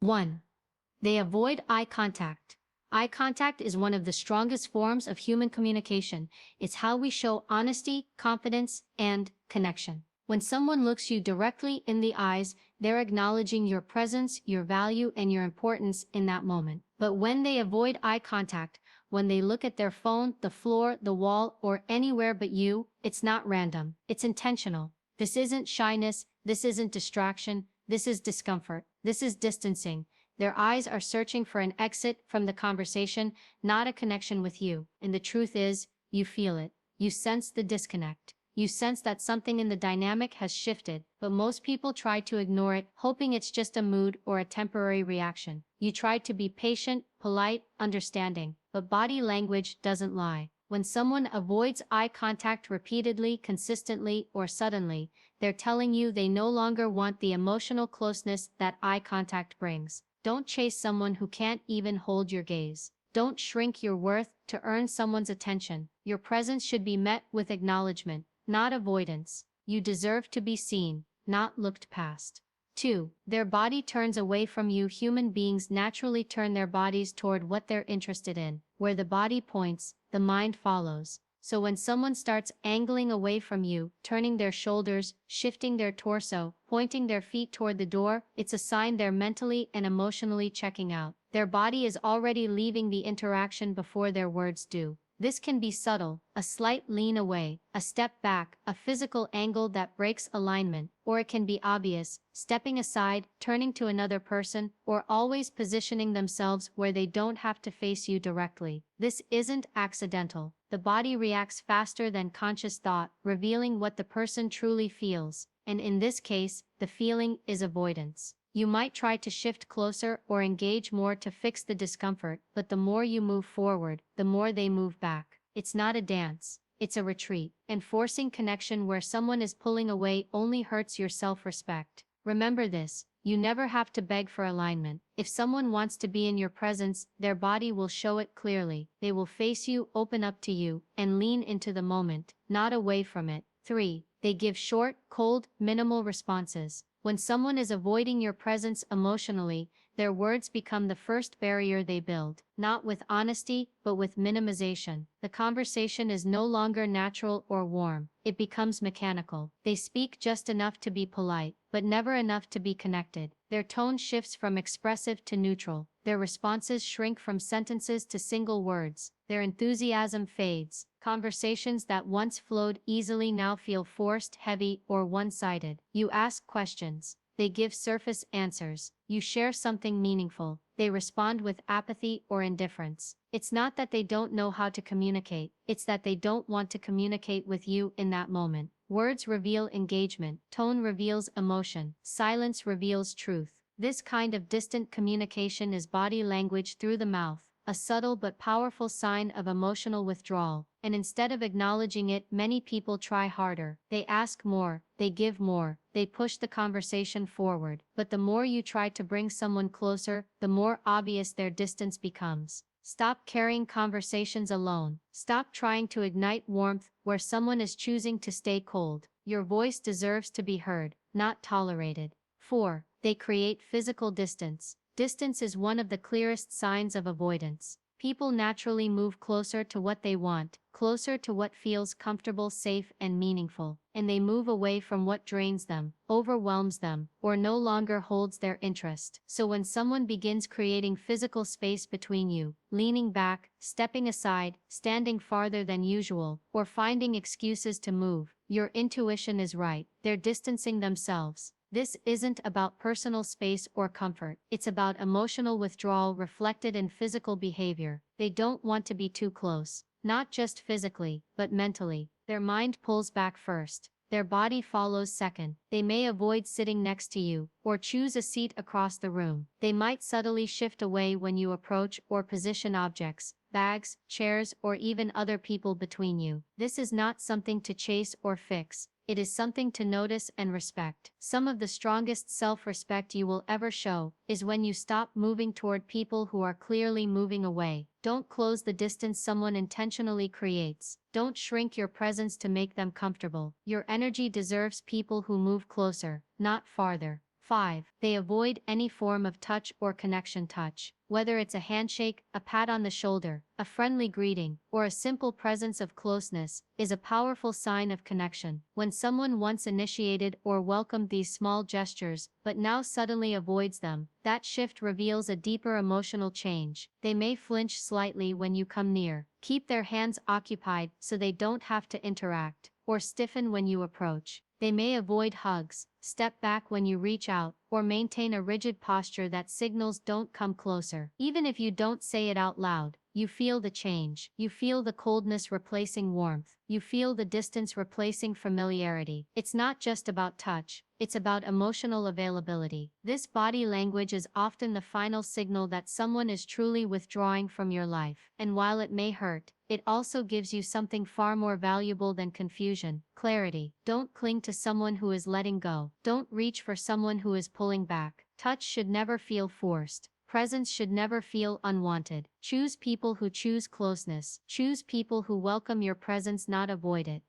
1. They avoid eye contact. Eye contact is one of the strongest forms of human communication. It's how we show honesty, confidence, and connection. When someone looks you directly in the eyes, they're acknowledging your presence, your value, and your importance in that moment. But when they avoid eye contact, when they look at their phone, the floor, the wall, or anywhere but you, it's not random. It's intentional. This isn't shyness. This isn't distraction. This is discomfort. This is distancing. Their eyes are searching for an exit from the conversation, not a connection with you. And the truth is, you feel it. You sense the disconnect. You sense that something in the dynamic has shifted, but most people try to ignore it, hoping it's just a mood or a temporary reaction. You try to be patient, polite, understanding, but body language doesn't lie. When someone avoids eye contact repeatedly, consistently, or suddenly, they're telling you they no longer want the emotional closeness that eye contact brings. Don't chase someone who can't even hold your gaze. Don't shrink your worth to earn someone's attention. Your presence should be met with acknowledgement, not avoidance. You deserve to be seen, not looked past. 2. Their body turns away from you. Human beings naturally turn their bodies toward what they're interested in. Where the body points, the mind follows. So when someone starts angling away from you, turning their shoulders, shifting their torso, pointing their feet toward the door, it's a sign they're mentally and emotionally checking out. Their body is already leaving the interaction before their words do. This can be subtle, a slight lean away, a step back, a physical angle that breaks alignment, or it can be obvious, stepping aside, turning to another person, or always positioning themselves where they don't have to face you directly. This isn't accidental. The body reacts faster than conscious thought, revealing what the person truly feels, and in this case, the feeling is avoidance. You might try to shift closer or engage more to fix the discomfort, but the more you move forward, the more they move back. It's not a dance, it's a retreat. And forcing connection where someone is pulling away only hurts your self-respect. Remember this, you never have to beg for alignment. If someone wants to be in your presence, their body will show it clearly. They will face you, open up to you, and lean into the moment, not away from it. 3. They give short, cold, minimal responses. When someone is avoiding your presence emotionally, their words become the first barrier they build. Not with honesty, but with minimization. The conversation is no longer natural or warm. It becomes mechanical. They speak just enough to be polite, but never enough to be connected. Their tone shifts from expressive to neutral. Their responses shrink from sentences to single words. Their enthusiasm fades. Conversations that once flowed easily now feel forced, heavy, or one-sided. You ask questions. They give surface answers. You share something meaningful. They respond with apathy or indifference. It's not that they don't know how to communicate. It's that they don't want to communicate with you in that moment. Words reveal engagement. Tone reveals emotion. Silence reveals truth. This kind of distant communication is body language through the mouth, a subtle but powerful sign of emotional withdrawal. And instead of acknowledging it, many people try harder. They ask more, they give more, they push the conversation forward. But the more you try to bring someone closer, the more obvious their distance becomes. Stop carrying conversations alone. Stop trying to ignite warmth where someone is choosing to stay cold. Your voice deserves to be heard, not tolerated. 4. They create physical distance. Distance is one of the clearest signs of avoidance. People naturally move closer to what they want, closer to what feels comfortable, safe, and meaningful, and they move away from what drains them, overwhelms them, or no longer holds their interest. So when someone begins creating physical space between you, leaning back, stepping aside, standing farther than usual, or finding excuses to move, your intuition is right. They're distancing themselves. This isn't about personal space or comfort. It's about emotional withdrawal reflected in physical behavior. They don't want to be too close, not just physically, but mentally. Their mind pulls back first. Their body follows second. They may avoid sitting next to you, or choose a seat across the room. They might subtly shift away when you approach or position objects, bags, chairs, or even other people between you. This is not something to chase or fix. It is something to notice and respect. Some of the strongest self-respect you will ever show is when you stop moving toward people who are clearly moving away. Don't close the distance someone intentionally creates. Don't shrink your presence to make them comfortable. Your energy deserves people who move closer, not farther. 5. They avoid any form of touch or connection. Touch, whether it's a handshake, a pat on the shoulder, a friendly greeting, or a simple presence of closeness, is a powerful sign of connection. When someone once initiated or welcomed these small gestures, but now suddenly avoids them, that shift reveals a deeper emotional change. They may flinch slightly when you come near, keep their hands occupied so they don't have to interact, or stiffen when you approach. They may avoid hugs, step back when you reach out, or maintain a rigid posture that signals don't come closer. Even if you don't say it out loud, you feel the change. You feel the coldness replacing warmth. You feel the distance replacing familiarity. It's not just about touch, it's about emotional availability. This body language is often the final signal that someone is truly withdrawing from your life. And while it may hurt, it also gives you something far more valuable than confusion: clarity. Don't cling to someone who is letting go. Don't reach for someone who is pulling back. Touch should never feel forced. Presence should never feel unwanted. Choose people who choose closeness. Choose people who welcome your presence, not avoid it.